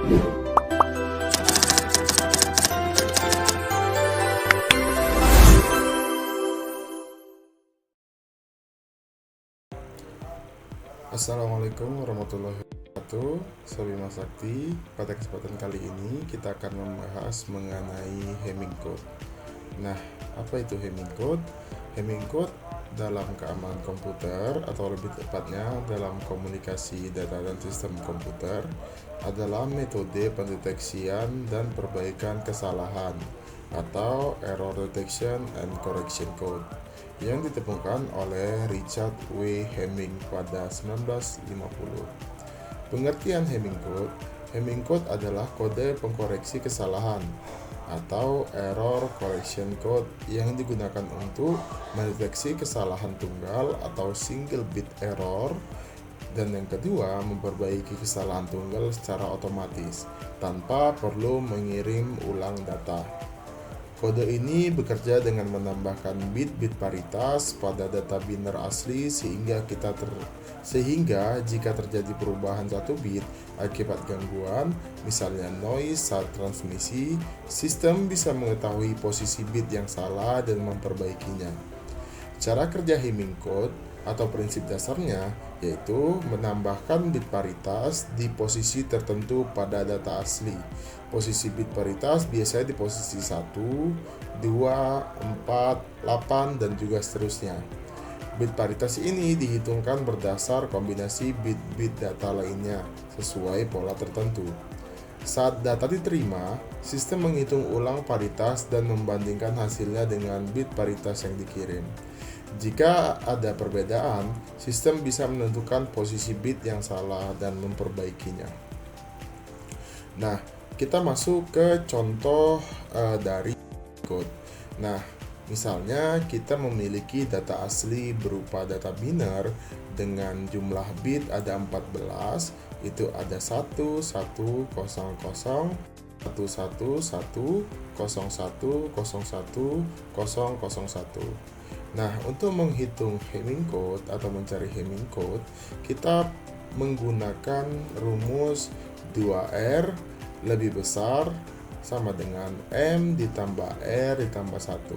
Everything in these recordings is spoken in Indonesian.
Assalamualaikum warahmatullahi wabarakatuh, Sobi Mas Sakti. Pada kesempatan kali ini kita akan membahas mengenai Hamming code. Nah, apa itu Hamming code? Hamming code dalam keamanan komputer, atau lebih tepatnya dalam komunikasi data dan sistem komputer, adalah metode pendeteksian dan perbaikan kesalahan atau error detection and correction code yang ditemukan oleh Richard W. Hamming pada 1950. Pengertian Hamming code adalah kode pengkoreksi kesalahan atau error correction code yang digunakan untuk mendeteksi kesalahan tunggal atau single bit error, dan yang kedua, memperbaiki kesalahan tunggal secara otomatis tanpa perlu mengirim ulang data. Kode ini bekerja dengan menambahkan bit-bit paritas pada data biner asli sehingga jika terjadi perubahan satu bit akibat gangguan, misalnya noise saat transmisi, sistem bisa mengetahui posisi bit yang salah dan memperbaikinya. Cara kerja Hamming code atau prinsip dasarnya yaitu menambahkan bit paritas di posisi tertentu pada data asli. Posisi bit paritas biasanya di posisi 1, 2, 4, 8, dan juga seterusnya. Bit paritas ini dihitungkan berdasar kombinasi bit-bit data lainnya sesuai pola tertentu. Saat data diterima, sistem menghitung ulang paritas dan membandingkan hasilnya dengan bit paritas yang dikirim. Jika ada perbedaan, sistem bisa menentukan posisi bit yang salah dan memperbaikinya. Nah, kita masuk ke contoh dari code. Nah, misalnya kita memiliki data asli berupa data biner dengan jumlah bit ada 14, itu ada 1, 1, 0, 0, 1, 1, 1, 0, 1, 0, 1, 0, 1. Nah, untuk menghitung Hamming code atau mencari Hamming code, kita menggunakan rumus 2R lebih besar sama dengan M ditambah R ditambah 1.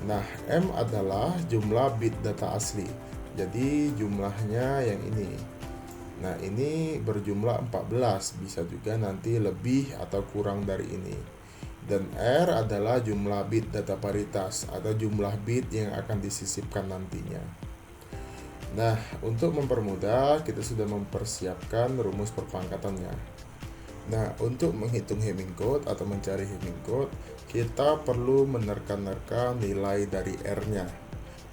Nah, M adalah jumlah bit data asli. Jadi jumlahnya yang ini. Nah, ini berjumlah 14, bisa juga nanti lebih atau kurang dari ini. Dan R adalah jumlah bit data paritas atau jumlah bit yang akan disisipkan nantinya. Nah, untuk mempermudah, kita sudah mempersiapkan rumus perpangkatannya. Nah, untuk menghitung Hamming code atau mencari Hamming code, kita perlu menerka-nerka nilai dari R-nya.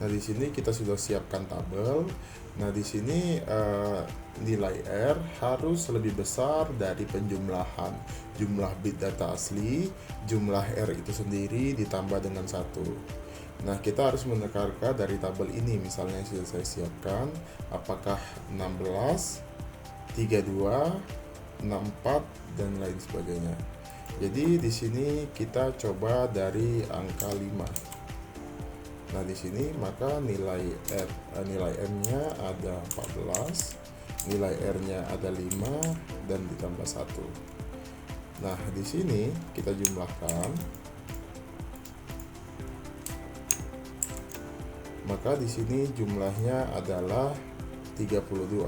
Nah, di sini kita sudah siapkan tabel. Nah, di sini nilai R harus lebih besar dari penjumlahan jumlah bit data asli, jumlah R itu sendiri ditambah dengan 1. Nah, kita harus menerka dari tabel ini, misalnya yang sudah saya siapkan, apakah 16, 32, 64, dan lain sebagainya. Jadi di sini kita coba dari angka 5. Nah, di sini maka nilai M-nya ada 14, nilai R-nya ada 5 dan ditambah 1. Nah, di sini kita jumlahkan. Maka di sini jumlahnya adalah 32.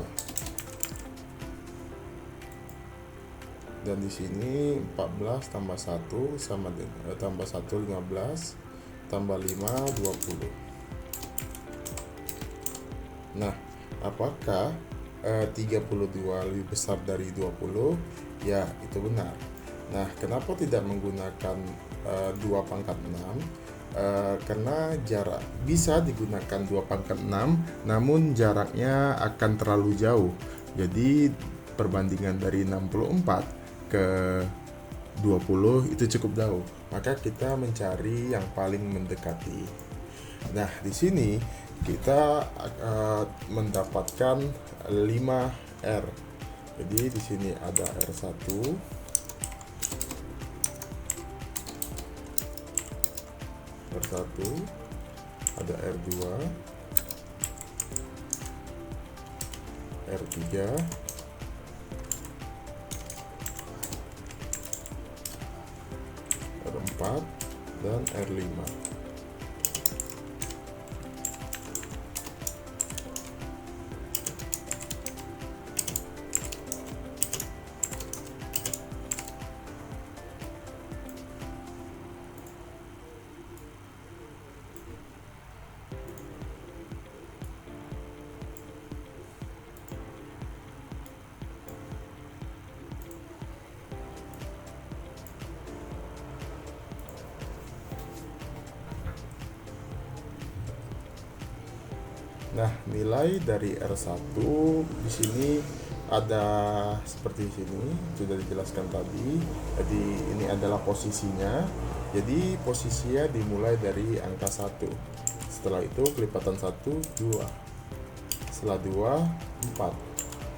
Dan di sini 14 tambah 1 sama dengan tambah 1 15, tambah 5 20. Nah, apakah 32 lebih besar dari 20? Ya, itu benar. Nah, kenapa tidak menggunakan 2/6? Karena jarak bisa digunakan 2/6, namun jaraknya akan terlalu jauh. Jadi perbandingan dari 64 ke 20 itu cukup jauh. Maka kita mencari yang paling mendekati. Nah, di sini kita mendapatkan 5R. Jadi di sini ada R1, ada R2, R3, R4 dan R5. Nah, nilai dari R1 di sini ada seperti sini, sudah dijelaskan tadi. Jadi ini adalah posisinya. Jadi posisinya dimulai dari angka 1. Setelah itu kelipatan 1 2. Setelah 2 4.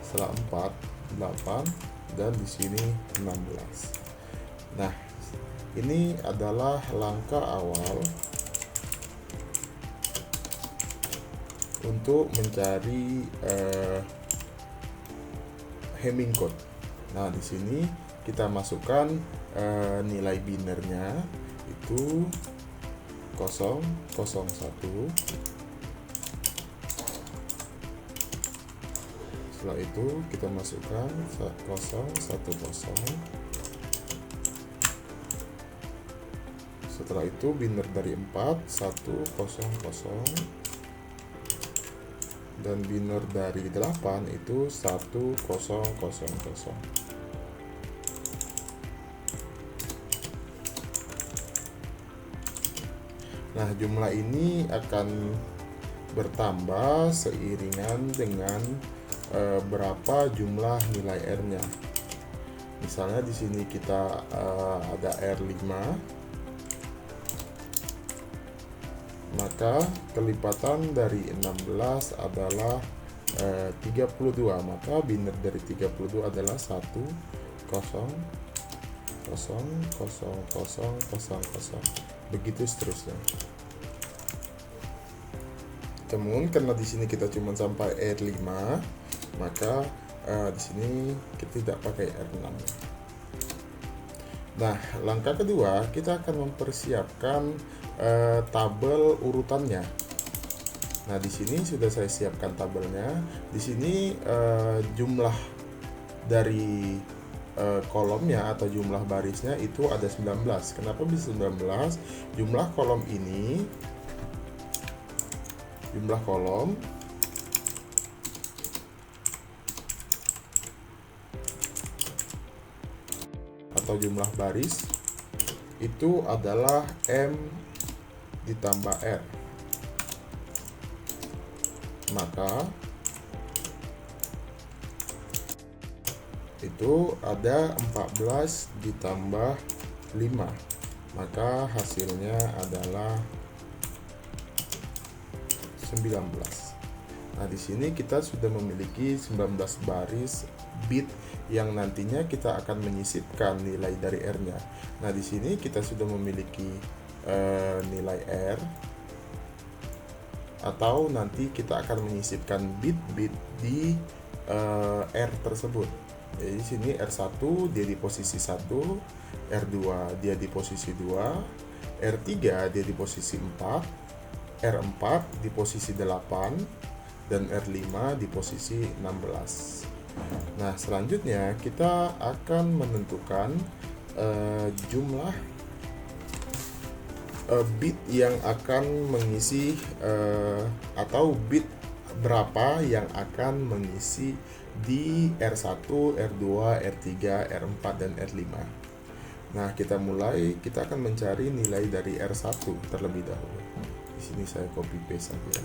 Setelah 4 8 dan di sini 16. Nah, ini adalah langkah awal untuk mencari Hamming code. Nah, di sini kita masukkan nilai binernya itu 001. Setelah itu kita masukkan 010. Setelah itu biner dari 4 100. Dan biner dari 8 itu 1000. Nah, jumlah ini akan bertambah seiringan dengan berapa jumlah nilai R-nya. Misalnya di sini kita ada R5, maka kelipatan dari 16 adalah 32, maka biner dari 32 adalah 10000000. Begitu seterusnya. Namun karena di sini kita cuma sampai R5, maka di sini kita tidak pakai R6. Nah, langkah kedua kita akan mempersiapkan tabel urutannya. Nah, di sini sudah saya siapkan tabelnya. Di sini jumlah dari kolomnya atau jumlah barisnya itu ada 19. Kenapa bisa 19? Jumlah kolom ini, jumlah kolom atau jumlah baris itu adalah M ditambah R. Maka itu ada 14 ditambah 5. Maka hasilnya adalah 19. Nah, di sini kita sudah memiliki 19 baris bit yang nantinya kita akan menyisipkan nilai dari R-nya. Nah, di sini kita sudah memiliki nilai R, atau nanti kita akan menyisipkan bit-bit di R tersebut. Jadi di sini R1 dia di posisi 1, R2 dia di posisi 2, R3 dia di posisi 4, R4 di posisi 8, dan R5 di posisi 16. Nah, selanjutnya kita akan menentukan jumlah bit yang akan mengisi atau bit berapa yang akan mengisi di R1, R2, R3, R4 dan R5. Nah, kita akan mencari nilai dari R1 terlebih dahulu. Di sini saya copy paste saja.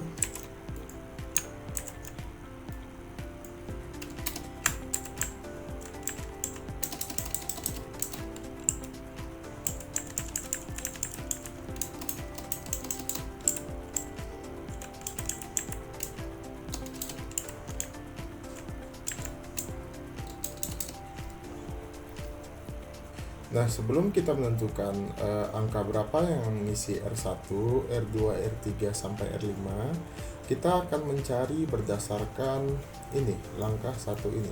Nah, sebelum kita menentukan angka berapa yang mengisi R1, R2, R3 sampai R5, kita akan mencari berdasarkan ini, langkah 1 ini.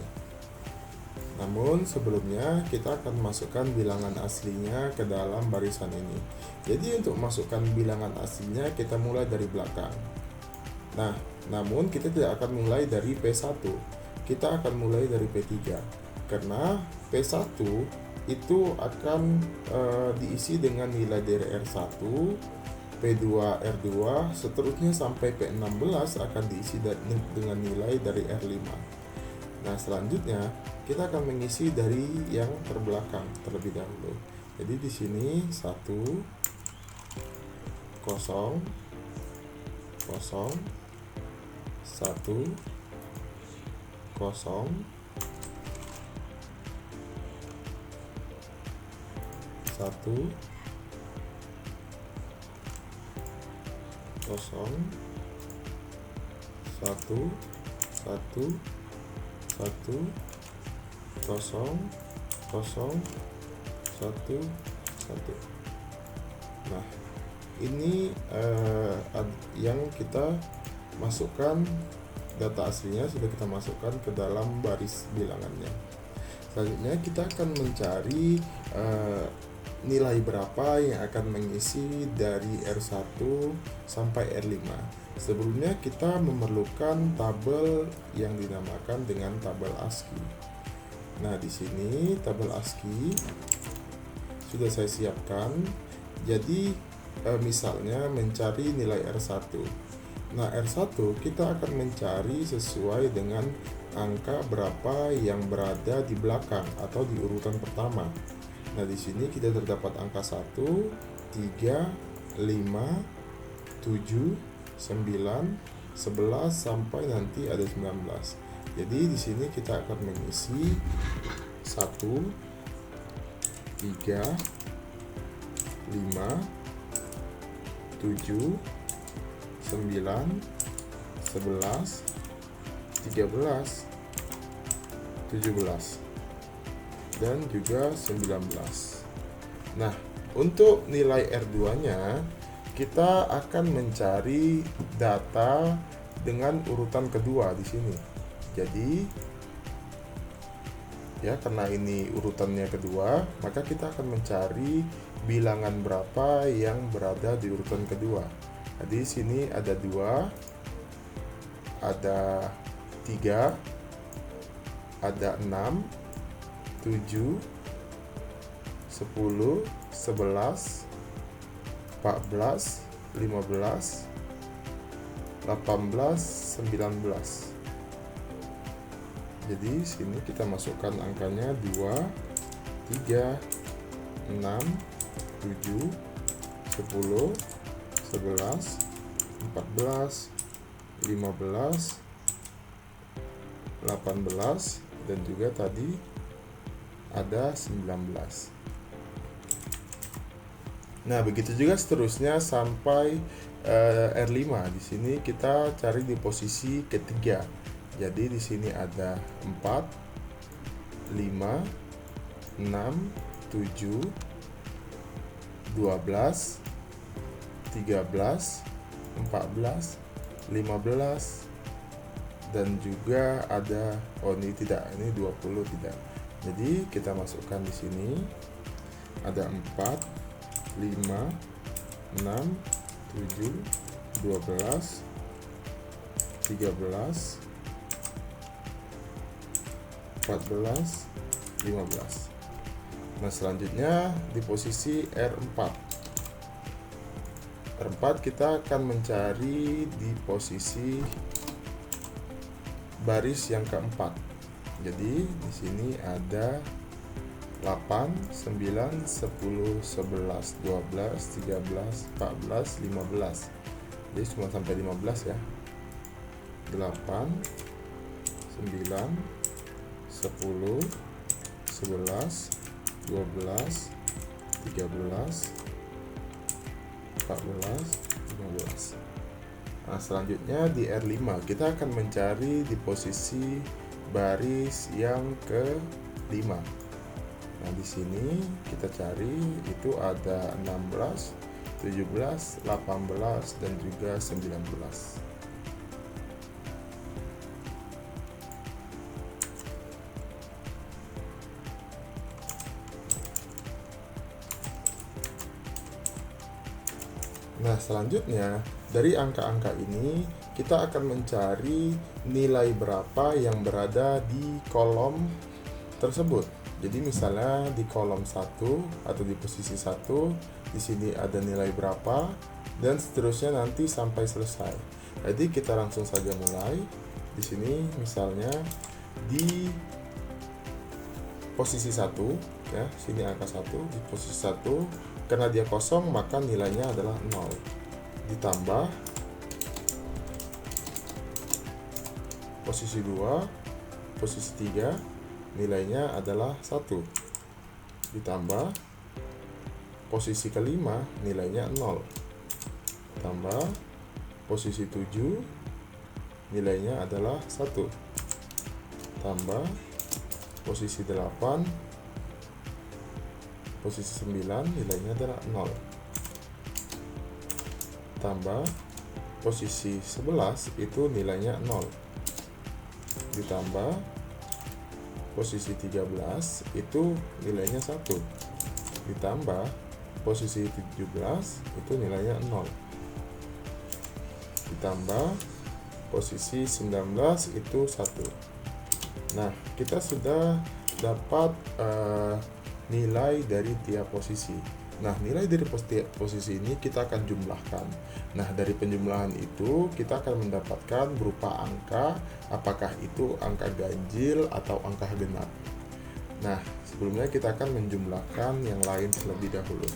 Namun sebelumnya kita akan masukkan bilangan aslinya ke dalam barisan ini. Jadi untuk masukkan bilangan aslinya kita mulai dari belakang. Nah, namun kita tidak akan mulai dari P1. Kita akan mulai dari P3. Karena P1 itu akan diisi dengan nilai dari R1, P2, R2, seterusnya sampai P16 akan diisi dengan nilai dari R5. Nah, selanjutnya kita akan mengisi dari yang terbelakang terlebih dahulu. Jadi di sini 1 0 0 1 0 1 0 1 1 1 0 0 1 1. Nah, ini yang kita masukkan, data aslinya sudah kita masukkan ke dalam baris bilangannya. Selanjutnya kita akan mencari nilai berapa yang akan mengisi dari R1 sampai R5. Sebelumnya kita memerlukan tabel yang dinamakan dengan tabel ASCII. Nah, di sini tabel ASCII sudah saya siapkan. Jadi misalnya mencari nilai R1. Nah, R1 kita akan mencari sesuai dengan angka berapa yang berada di belakang atau di urutan pertama. Nah, di sini kita terdapat angka 1, 3, 5, 7, 9, 11 sampai nanti ada 19. Jadi di sini kita akan mengisi 1, 3, 5, 7, 9, 11, 13, 17 dan juga 19. Nah, untuk nilai R2-nya kita akan mencari data dengan urutan kedua di sini. Jadi ya, karena ini urutannya kedua, maka kita akan mencari bilangan berapa yang berada di urutan kedua. Jadi di sini ada 2, ada 3, ada 6, 7, 10, 11, 14, 15, 18, 19. Jadi sini kita masukkan angkanya 2, 3, 6, 7, 10, 11, 14, 15, 18, dan juga tadi ada 19. Nah, begitu juga seterusnya sampai R5. Di sini kita cari di posisi ketiga. Jadi di sini ada 4, 5, 6, 7, 12, 13, 14, 15, dan juga ada ini tidak, ini 20 tidak. Jadi kita masukkan di sini ada 4, 5, 6, 7, 12, 13, 14, 15. Nah, selanjutnya di posisi R4. R4 kita akan mencari di posisi baris yang keempat. Jadi di sini ada 8, 9, 10, 11, 12, 13, 14, 15. Jadi cuma sampai 15 ya. 8, 9, 10, 11, 12, 13, 14, 15. Nah, selanjutnya di R5 kita akan mencari di posisi baris yang ke-5. Nah, di sini kita cari itu ada 16, 17, 18, dan juga 19. Nah, selanjutnya dari angka-angka ini kita akan mencari nilai berapa yang berada di kolom tersebut. Jadi misalnya di kolom 1 atau di posisi 1, di sini ada nilai berapa dan seterusnya nanti sampai selesai. Jadi kita langsung saja mulai. Di sini misalnya di posisi 1 ya, sini angka 1 di posisi 1, karena dia kosong maka nilainya adalah 0. Ditambah posisi 2, posisi 3 nilainya adalah 1. Ditambah posisi kelima nilainya 0. Tambah posisi 7 nilainya adalah 1. Tambah posisi 8, posisi 9 nilainya adalah 0. Tambah posisi 11 itu nilainya 0. Ditambah posisi 13 itu nilainya 1. Ditambah posisi 17 itu nilainya 0. Ditambah posisi 19 itu 1. Nah, kita sudah dapat nilai dari tiap posisi. Nah, nilai dari tiap posisi ini kita akan jumlahkan. Nah, dari penjumlahan itu kita akan mendapatkan berupa angka, apakah itu angka ganjil atau angka genap. Nah, sebelumnya kita akan menjumlahkan yang lain terlebih dahulu.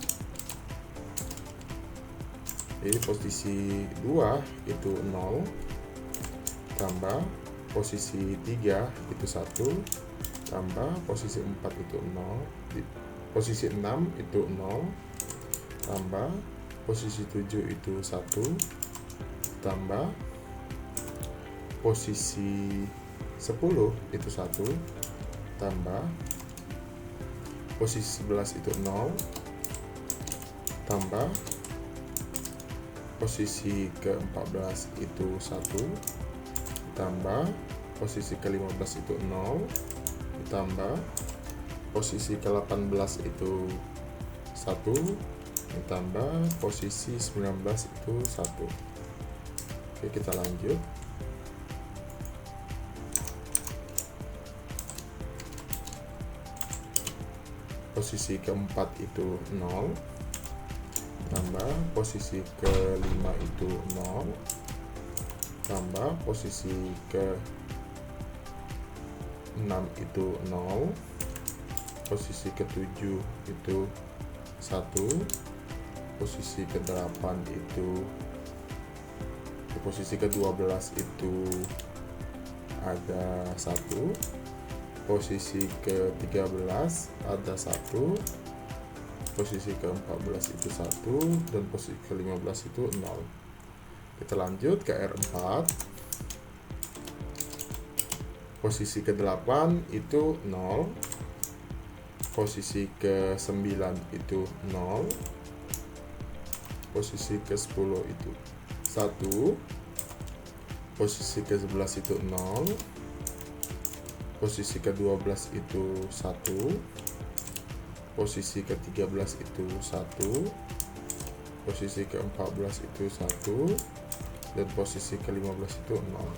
Jadi posisi 2 itu 0, tambah posisi 3 itu 1, tambah posisi 4 itu 0, posisi 6 itu 0, tambah posisi 7 itu 1, tambah posisi 10 itu 1, tambah posisi 11 itu 0, tambah posisi ke-14 itu 1, tambah posisi ke-15 itu 0, ditambah posisi ke-18 itu 1, ditambah posisi 19 itu 1. Oke, kita lanjut. Posisi keempat itu 0, tambah posisi ke-5 itu 0, tambah posisi ke-6 itu 0, posisi ke-7 itu 1, posisi ke-8 itu posisi ke-12 itu ada 1, posisi ke-13 ada 1, posisi ke-14 itu 1, dan posisi ke-15 itu 0. Kita lanjut ke R4. Posisi ke-8 itu 0, posisi ke-9 itu 0, posisi ke-10 itu 1, posisi ke-11 itu 0, posisi ke-12 itu 1, posisi ke-13 itu 1, posisi ke-14 itu 1, dan posisi ke-15 itu 0.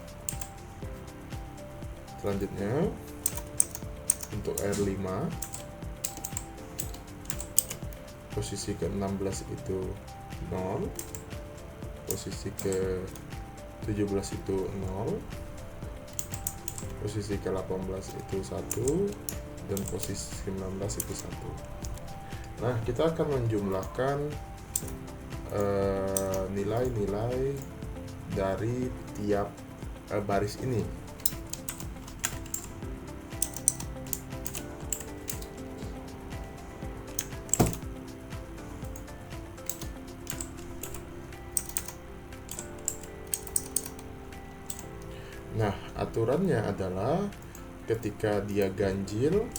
Selanjutnya untuk R5, posisi ke-16 itu 0, posisi ke-17 itu 0, posisi ke-18 itu 1, dan posisi ke-19 itu 1. Nah, kita akan menjumlahkan nilai-nilai dari tiap baris ini. Nah, aturannya adalah ketika dia ganjil,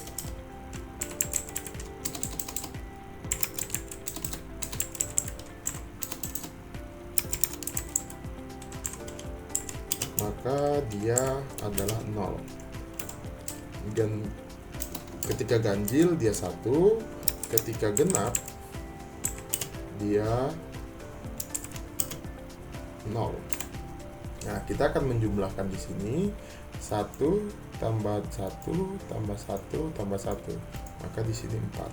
maka dia adalah 0. Dan ketika ganjil dia 1, ketika genap dia 0. Nah, kita akan menjumlahkan di sini 1 tambah 1 tambah 1 tambah 1. Maka di sini 4.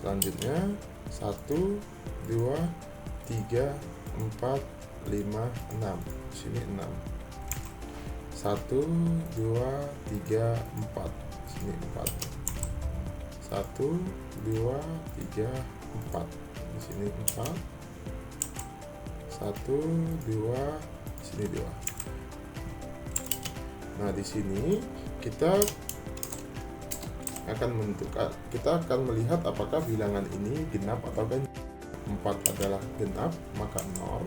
Selanjutnya 1 2 3 4 5 6. Di sini 6. 1 2 3 4. Di sini 4. 1 2 3 4. Di sini 4. 1 2. Di sini 2. Nah, di sini kita akan melihat apakah bilangan ini genap atau ganjil. 4 adalah genap, maka 0.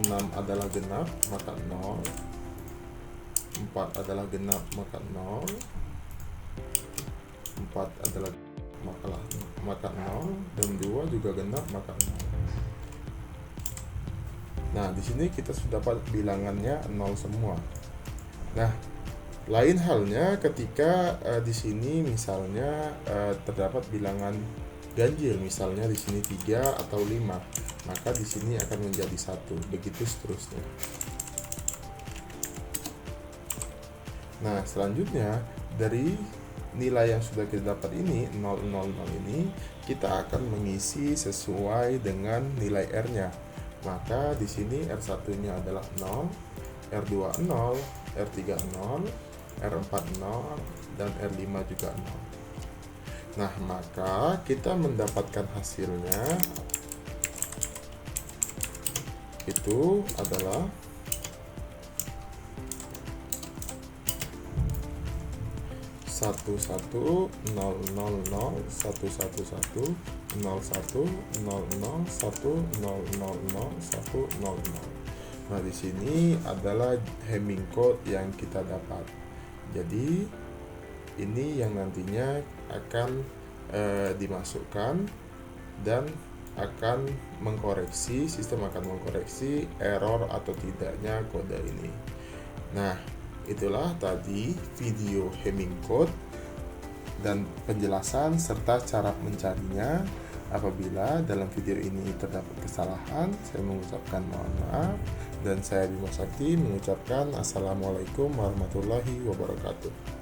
6 adalah genap, maka 0. 4 adalah genap, maka 0. 4 adalah maka 0, dan 2 juga genap, maka 0. Nah, di sini kita sudah dapat bilangannya 0 semua. Nah, lain halnya ketika di sini misalnya terdapat bilangan ganjil, misalnya di sini 3 atau 5, maka di sini akan menjadi 1, begitu seterusnya. Nah, selanjutnya dari nilai yang sudah kita dapat ini 0, 0, 0 ini kita akan mengisi sesuai dengan nilai R-nya. Maka di sini R1-nya adalah 0, R2 0, R3 0, R4 0, dan R5 juga 0. Nah, maka kita mendapatkan hasilnya itu adalah 1 1 0 0 0 1 1 1 0 1 0 0 1 0 0 1 0 0. Nah, di sini adalah Hamming code yang kita dapat. Jadi ini yang nantinya akan dimasukkan dan akan mengkoreksi, sistem akan mengkoreksi error atau tidaknya kode ini. Nah, itulah tadi video Hamming code dan penjelasan serta cara mencarinya. Apabila dalam video ini terdapat kesalahan, saya mengucapkan mohon maaf, dan saya Bima Sakti mengucapkan Assalamualaikum warahmatullahi wabarakatuh.